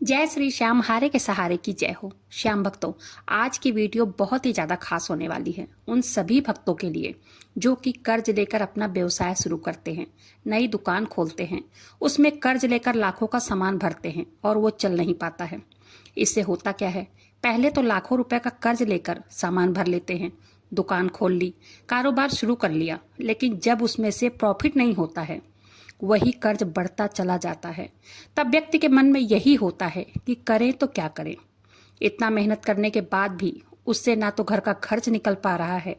जय श्री श्याम, हारे के सहारे की जय हो। श्याम भक्तों, आज की वीडियो बहुत ही ज़्यादा खास होने वाली है उन सभी भक्तों के लिए जो कि कर्ज लेकर अपना व्यवसाय शुरू करते हैं, नई दुकान खोलते हैं, उसमें कर्ज लेकर लाखों का सामान भरते हैं और वो चल नहीं पाता है। इससे होता क्या है, पहले तो लाखों रुपए का कर्ज लेकर सामान भर लेते हैं, दुकान खोल ली, कारोबार शुरू कर लिया, लेकिन जब उसमें से प्रॉफिट नहीं होता है, वही कर्ज बढ़ता चला जाता है। तब व्यक्ति के मन में यही होता है कि करें तो क्या करें। इतना मेहनत करने के बाद भी उससे ना तो घर का खर्च निकल पा रहा है,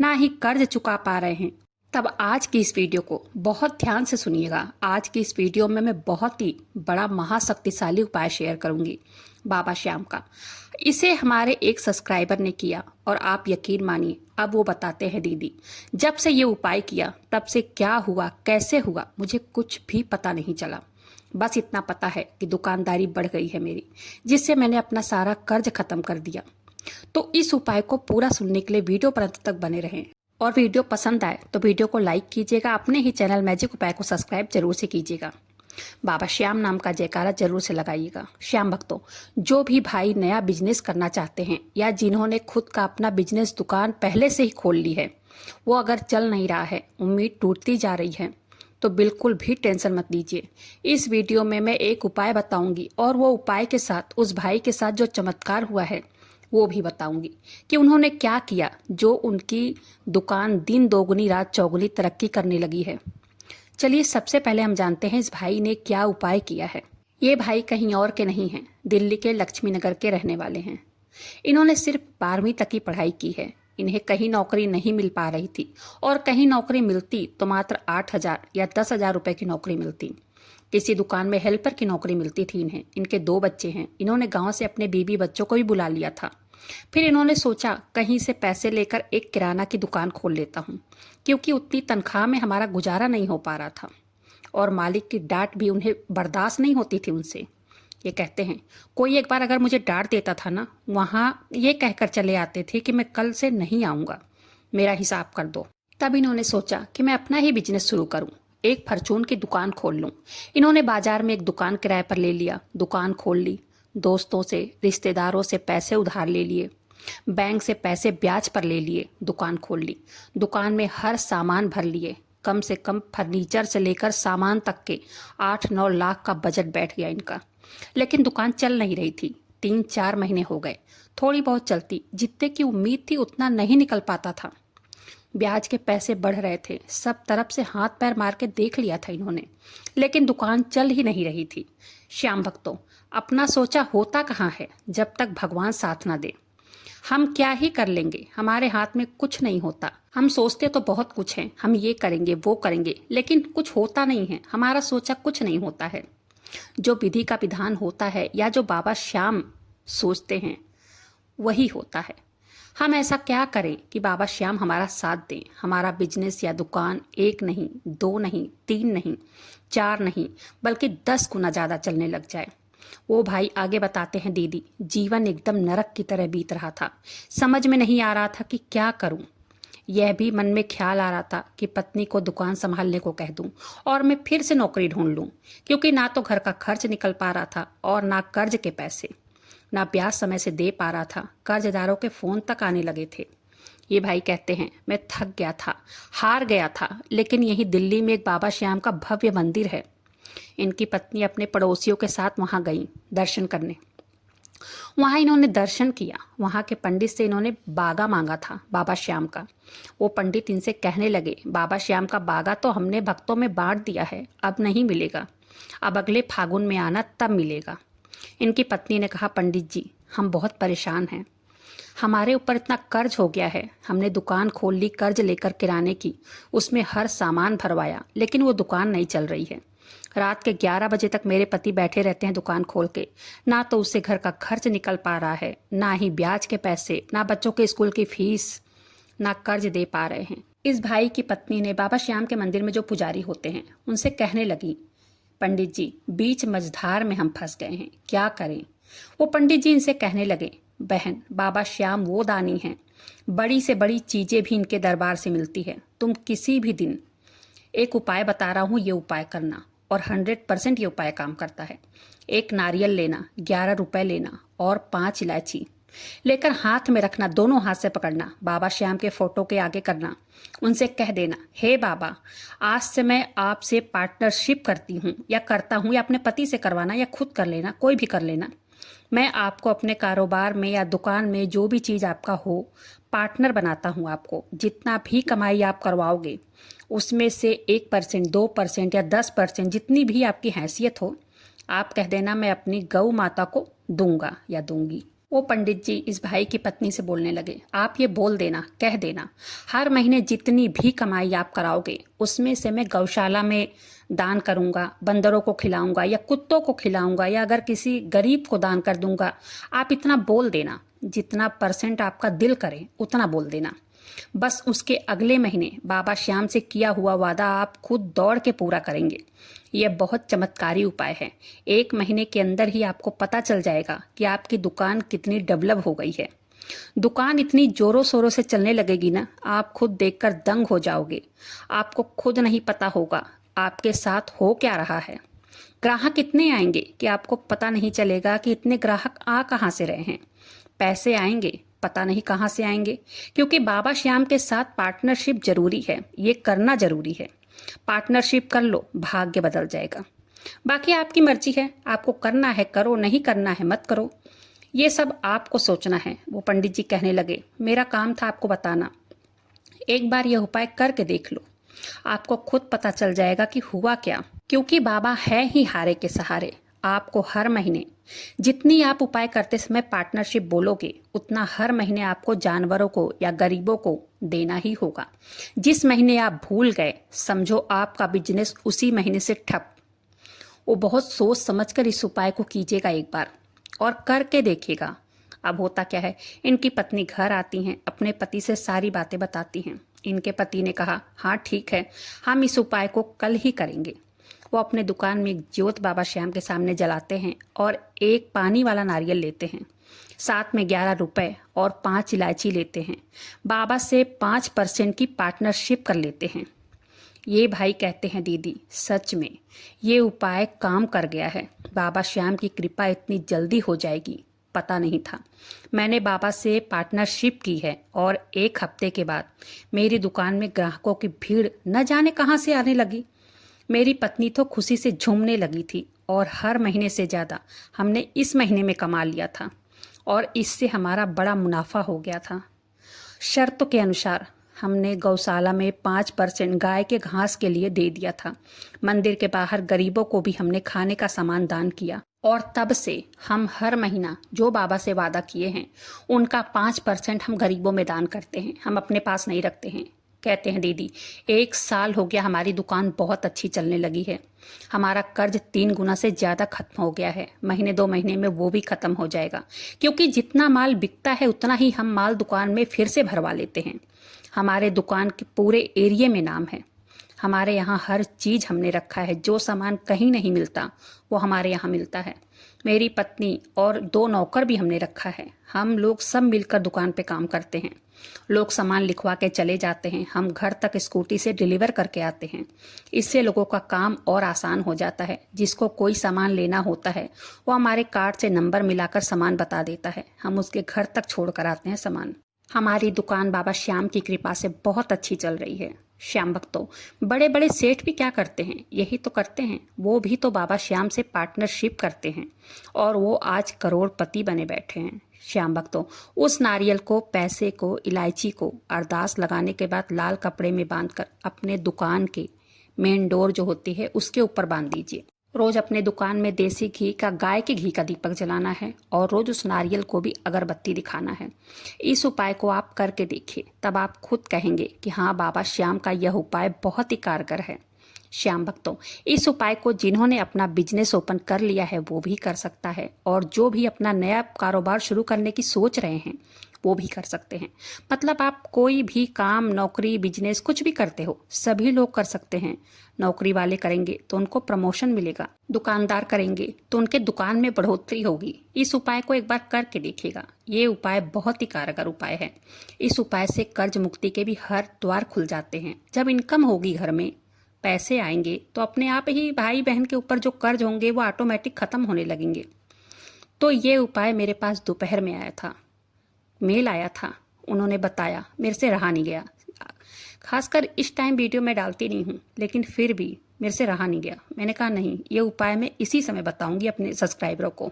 ना ही कर्ज चुका पा रहे हैं। तब आज की इस वीडियो को बहुत ध्यान से सुनिएगा। आज की इस वीडियो में मैं बहुत ही बड़ा महाशक्तिशाली उपाय शेयर करूंगी बाबा श्याम का। इसे हमारे एक सब्सक्राइबर ने किया और आप यकीन मानिए, अब वो बताते हैं, दीदी जब से ये उपाय किया तब से क्या हुआ, कैसे हुआ, मुझे कुछ भी पता नहीं चला। बस इतना पता है कि दुकानदारी बढ़ गई है मेरी, जिससे मैंने अपना सारा कर्ज खत्म कर दिया। तो इस उपाय को पूरा सुनने के लिए वीडियो पर अंत तक बने रहें और वीडियो पसंद आए तो वीडियो को लाइक कीजिएगा। अपने ही चैनल मैजिक उपाय को सब्सक्राइब जरूर से कीजिएगा। बाबा श्याम नाम का जयकारा जरूर से लगाइएगा। श्याम भक्तों, जो भी भाई नया बिजनेस करना चाहते हैं या जिन्होंने खुद का अपना बिजनेस दुकान पहले से ही खोल ली है, वो अगर चल नहीं रहा है, उम्मीद टूटती जा रही है, तो बिल्कुल भी टेंशन मत लीजिए। इस वीडियो में मैं एक उपाय बताऊंगी और वो उपाय के साथ उस भाई के साथ जो चमत्कार हुआ है वो भी बताऊंगी कि उन्होंने क्या किया, जो उनकी दुकान दिन दोगुनी रात चौगुनी तरक्की करने लगी है। चलिए सबसे पहले हम जानते हैं इस भाई ने क्या उपाय किया है। ये भाई कहीं और के नहीं हैं, दिल्ली के लक्ष्मी नगर के रहने वाले हैं। इन्होंने सिर्फ 12वीं तक की पढ़ाई की है। इन्हें कहीं नौकरी नहीं मिल पा रही थी और कहीं नौकरी मिलती तो मात्र 8,000 या 10,000 रुपए की नौकरी मिलती। किसी दुकान में हेल्पर की नौकरी मिलती थी इन्हें। इनके 2 बच्चे हैं। इन्होंने गांव से अपने बीबी बच्चों को भी बुला लिया था। फिर इन्होंने सोचा कहीं से पैसे लेकर एक किराना की दुकान खोल लेता हूँ, क्योंकि उतनी तनख्वाह में हमारा गुजारा नहीं हो पा रहा था और मालिक की डांट भी उन्हें बर्दाश्त नहीं होती थी उनसे। ये कहते हैं, कोई एक बार अगर मुझे डांट देता था ना, वहाँ ये कहकर चले आते थे कि मैं कल से नहीं आऊँगा, मेरा हिसाब कर दो। तब इन्होंने सोचा कि मैं अपना ही बिजनेस शुरू करूँ, एक फॉर्चून की दुकान खोल लूँ। इन्होंने बाजार में एक दुकान किराए पर ले लिया, दुकान खोल ली। दोस्तों से, रिश्तेदारों से पैसे उधार ले लिए, बैंक से पैसे ब्याज पर ले लिए, दुकान खोल ली। दुकान में हर सामान भर लिए। कम से कम फर्नीचर से लेकर सामान तक के 8-9 लाख का बजट बैठ गया इनका। लेकिन दुकान चल नहीं रही थी। 3-4 महीने हो गए, थोड़ी बहुत चलती, जितने की उम्मीद थी उतना नहीं निकल पाता था। ब्याज के पैसे बढ़ रहे थे। सब तरफ से हाथ पैर मार के देख लिया था इन्होंने, लेकिन दुकान चल ही नहीं रही थी। श्याम भक्तों, अपना सोचा होता कहाँ है जब तक भगवान साथ ना दे। हम क्या ही कर लेंगे, हमारे हाथ में कुछ नहीं होता। हम सोचते तो बहुत कुछ है, हम ये करेंगे वो करेंगे, लेकिन कुछ होता नहीं है, हमारा सोचा कुछ नहीं होता है। जो विधि का विधान होता है या जो बाबा श्याम सोचते हैं वही होता है। हम ऐसा क्या करें कि बाबा श्याम हमारा साथ दें, हमारा बिजनेस या दुकान 1 नहीं, 2 नहीं, 3 नहीं, 4 नहीं, बल्कि 10 गुना ज़्यादा चलने लग जाए। वो भाई आगे बताते हैं, दीदी जीवन एकदम नरक की तरह बीत रहा था। समझ में नहीं आ रहा था कि क्या करूं। यह भी मन में ख्याल आ रहा था कि पत्नी को दुकान संभालने को कह दूं और मैं फिर से नौकरी ढूंढ लूं, क्योंकि ना तो घर का खर्च निकल पा रहा था और ना कर्ज के पैसे, ना ब्याज समय से दे पा रहा था। कर्जदारों के फोन तक आने लगे थे। ये भाई कहते हैं, मैं थक गया था, हार गया था, लेकिन यही दिल्ली में एक बाबा श्याम का भव्य मंदिर है। इनकी पत्नी अपने पड़ोसियों के साथ वहां गई दर्शन करने। वहां इन्होंने दर्शन किया। वहां के पंडित से इन्होंने बागा मांगा था बाबा श्याम का। वो पंडित इनसे कहने लगे, बाबा श्याम का बागा तो हमने भक्तों में बांट दिया है, अब नहीं मिलेगा, अब अगले फागुन में आना तब मिलेगा। इनकी पत्नी ने कहा, पंडित जी हम बहुत परेशान हैं, हमारे ऊपर इतना कर्ज हो गया है। हमने दुकान खोल ली कर्ज लेकर किराने की, उसमें हर सामान भरवाया, लेकिन वो दुकान नहीं चल रही है। रात के 11 बजे तक मेरे पति बैठे रहते हैं दुकान खोल के। ना तो उससे घर का खर्च निकल पा रहा है, ना ही ब्याज के पैसे, ना बच्चों के स्कूल की फीस, ना कर्ज दे पा रहे हैं। इस भाई की पत्नी ने बाबा श्याम के मंदिर में जो पुजारी होते हैं उनसे कहने लगी, पंडित जी बीच मझधार में हम फंस गए हैं, क्या करें। वो पंडित जी इनसे कहने लगे, बहन बाबा श्याम वो दानी हैं, बड़ी से बड़ी चीजें भी इनके दरबार से मिलती है। तुम किसी भी दिन, एक उपाय बता रहा हूँ, ये उपाय करना, और 100% ये उपाय काम करता है। एक नारियल लेना, 11 रुपए लेना और 5 इलायची लेकर हाथ में रखना, दोनों हाथ से पकड़ना, बाबा श्याम के फोटो के आगे करना, उनसे कह देना, हे बाबा, आज से मैं आपसे पार्टनरशिप करती हूँ या करता हूँ, या अपने पति से करवाना या खुद कर लेना, कोई भी कर लेना। मैं आपको अपने कारोबार में या दुकान में जो भी चीज़ आपका हो, पार्टनर बनाता हूँ आपको। जितना भी कमाई आप करवाओगे उसमें से 1%, 2% या 10%, जितनी भी आपकी हैसियत हो, आप कह देना मैं अपनी गौ माता को दूंगा या दूंगी। वो पंडित जी इस भाई की पत्नी से बोलने लगे, आप ये बोल देना, कह देना, हर महीने जितनी भी कमाई आप कराओगे उसमें से मैं गौशाला में दान करूंगा, बंदरों को खिलाऊंगा या कुत्तों को खिलाऊंगा या अगर किसी गरीब को दान कर दूंगा। आप इतना बोल देना, जितना % आपका दिल करे उतना बोल देना। बस उसके अगले महीने बाबा श्याम से किया हुआ वादा आप खुद दौड़ के पूरा करेंगे। यह बहुत चमत्कारी उपाय है। 1 महीने के अंदर ही आपको पता चल जाएगा कि आपकी दुकान कितनी डेवलप हो गई है। दुकान इतनी जोरों शोरों से चलने लगेगी ना, आप खुद देखकर दंग हो जाओगे। आपको खुद नहीं पता होगा आपके साथ हो क्या रहा है। ग्राहक इतने आएंगे कि आपको पता नहीं चलेगा कि इतने ग्राहक आ कहाँ से रहे हैं। पैसे आएंगे, पता नहीं कहाँ से आएंगे, क्योंकि बाबा श्याम के साथ पार्टनरशिप जरूरी है, ये करना जरूरी है। पार्टनरशिप कर लो, भाग्य बदल जाएगा। बाकी आपकी मर्जी है, आपको करना है करो, नहीं करना है मत करो, ये सब आपको सोचना है। वो पंडित जी कहने लगे, मेरा काम था आपको बताना, एक बार यह उपाय करके देख लो, आपको खुद पता चल जाएगा कि हुआ क्या। क्योंकि बाबा है ही हारे के सहारे। आपको हर महीने जितनी आप उपाय करते समय पार्टनरशिप बोलोगे, उतना हर महीने आपको जानवरों को या गरीबों को देना ही होगा। जिस महीने आप भूल गए, समझो आपका बिजनेस उसी महीने से ठप। वो बहुत सोच समझकर इस उपाय को कीजिएगा एक बार और करके देखिएगा। अब होता क्या है, इनकी पत्नी घर आती हैं, अपने पति से सारी बातें बताती हैं। इनके पति ने कहा, हाँ ठीक है, हम इस उपाय को कल ही करेंगे। वो अपने दुकान में एक ज्योत बाबा श्याम के सामने जलाते हैं और एक पानी वाला नारियल लेते हैं, साथ में 11 रुपए और 5 इलायची लेते हैं। बाबा से 5% की पार्टनरशिप कर लेते हैं। ये भाई कहते हैं, दीदी सच में ये उपाय काम कर गया है। बाबा श्याम की कृपा इतनी जल्दी हो जाएगी पता नहीं था। मैंने बाबा से पार्टनरशिप की है और 1 हफ्ते के बाद मेरी दुकान में ग्राहकों की भीड़ न जाने कहाँ से आने लगी। मेरी पत्नी तो खुशी से झूमने लगी थी और हर महीने से ज़्यादा हमने इस महीने में कमा लिया था और इससे हमारा बड़ा मुनाफा हो गया था। शर्तों के अनुसार हमने गौशाला में 5% गाय के घास के लिए दे दिया था। मंदिर के बाहर गरीबों को भी हमने खाने का सामान दान किया और तब से हम हर महीना जो बाबा से वादा किए हैं उनका 5% हम गरीबों में दान करते हैं, हम अपने पास नहीं रखते हैं। कहते हैं, दीदी 1 साल हो गया, हमारी दुकान बहुत अच्छी चलने लगी है। हमारा कर्ज 3 गुना से ज़्यादा खत्म हो गया है। महीने 2 महीने में वो भी खत्म हो जाएगा, क्योंकि जितना माल बिकता है उतना ही हम माल दुकान में फिर से भरवा लेते हैं। हमारे दुकान के पूरे एरिया में नाम है। हमारे यहाँ हर चीज़ हमने रखा है, जो सामान कहीं नहीं मिलता वो हमारे यहाँ मिलता है। मेरी पत्नी और 2 नौकर भी हमने रखा है। हम लोग सब मिलकर दुकान पे काम करते हैं। लोग सामान लिखवा के चले जाते हैं, हम घर तक स्कूटी से डिलीवर करके आते हैं। इससे लोगों का काम और आसान हो जाता है। जिसको कोई सामान लेना होता है वो हमारे कार्ड से नंबर मिलाकर सामान बता देता है, हम उसके घर तक छोड़ कर आते हैं सामान। हमारी दुकान बाबा श्याम की कृपा से बहुत अच्छी चल रही है। श्याम भक्तों, बड़े बड़े सेठ भी क्या करते हैं, यही तो करते हैं। वो भी तो बाबा श्याम से पार्टनरशिप करते हैं और वो आज करोड़पति बने बैठे हैं। श्याम भक्तों, उस नारियल को, पैसे को, इलायची को अरदास लगाने के बाद लाल कपड़े में बांधकर अपने दुकान के मेन डोर जो होती है उसके ऊपर बांध दीजिए। रोज अपने दुकान में देसी घी का, गाय के घी का दीपक जलाना है और रोज उस नारियल को भी अगरबत्ती दिखाना है। इस उपाय को आप करके देखिए, तब आप खुद कहेंगे कि हाँ, बाबा श्याम का यह उपाय बहुत ही कारगर है। श्याम भक्तों, इस उपाय को जिन्होंने अपना बिजनेस ओपन कर लिया है वो भी कर सकता है और जो भी अपना नया कारोबार शुरू करने की सोच रहे हैं वो भी कर सकते हैं। मतलब आप कोई भी काम, नौकरी, बिजनेस कुछ भी करते हो, सभी लोग कर सकते हैं। नौकरी वाले करेंगे तो उनको प्रमोशन मिलेगा, दुकानदार करेंगे तो उनके दुकान में बढ़ोतरी होगी। इस उपाय को एक बार करके देखिएगा। ये उपाय बहुत ही कारगर उपाय है। इस उपाय से कर्ज मुक्ति के भी हर द्वार खुल जाते हैं। जब इनकम होगी घर में पैसे आएंगे तो अपने आप ही भाई बहन के ऊपर जो कर्ज होंगे वो ऑटोमेटिक खत्म होने लगेंगे। तो ये उपाय मेरे पास दोपहर में आया था, मेल आया था, उन्होंने बताया, मेरे से रहा नहीं गया। खासकर इस टाइम वीडियो मैं डालती नहीं हूँ, लेकिन फिर भी मेरे से रहा नहीं गया। मैंने कहा नहीं, ये उपाय मैं इसी समय बताऊंगी अपने सब्सक्राइबरों को।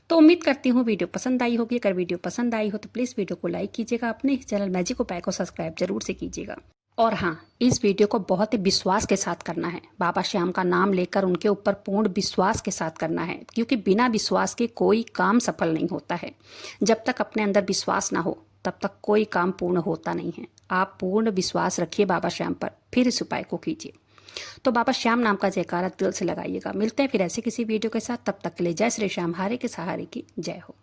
तो उम्मीद करती हूँ वीडियो पसंद आई होगी। अगर वीडियो पसंद आई हो तो प्लीज़ वीडियो को लाइक कीजिएगा, अपने चैनल मैजिक उपाय को सब्सक्राइब जरूर से कीजिएगा। और हाँ, इस वीडियो को बहुत ही विश्वास के साथ करना है। बाबा श्याम का नाम लेकर उनके ऊपर पूर्ण विश्वास के साथ करना है, क्योंकि बिना विश्वास के कोई काम सफल नहीं होता है। जब तक अपने अंदर विश्वास ना हो तब तक कोई काम पूर्ण होता नहीं है। आप पूर्ण विश्वास रखिए बाबा श्याम पर, फिर इस उपाय को कीजिए। तो बाबा श्याम नाम का जयकारा दिल से लगाइएगा। मिलते हैं फिर ऐसे किसी वीडियो के साथ, तब तक के लिए जय श्री श्याम, हारे के सहारे की जय हो।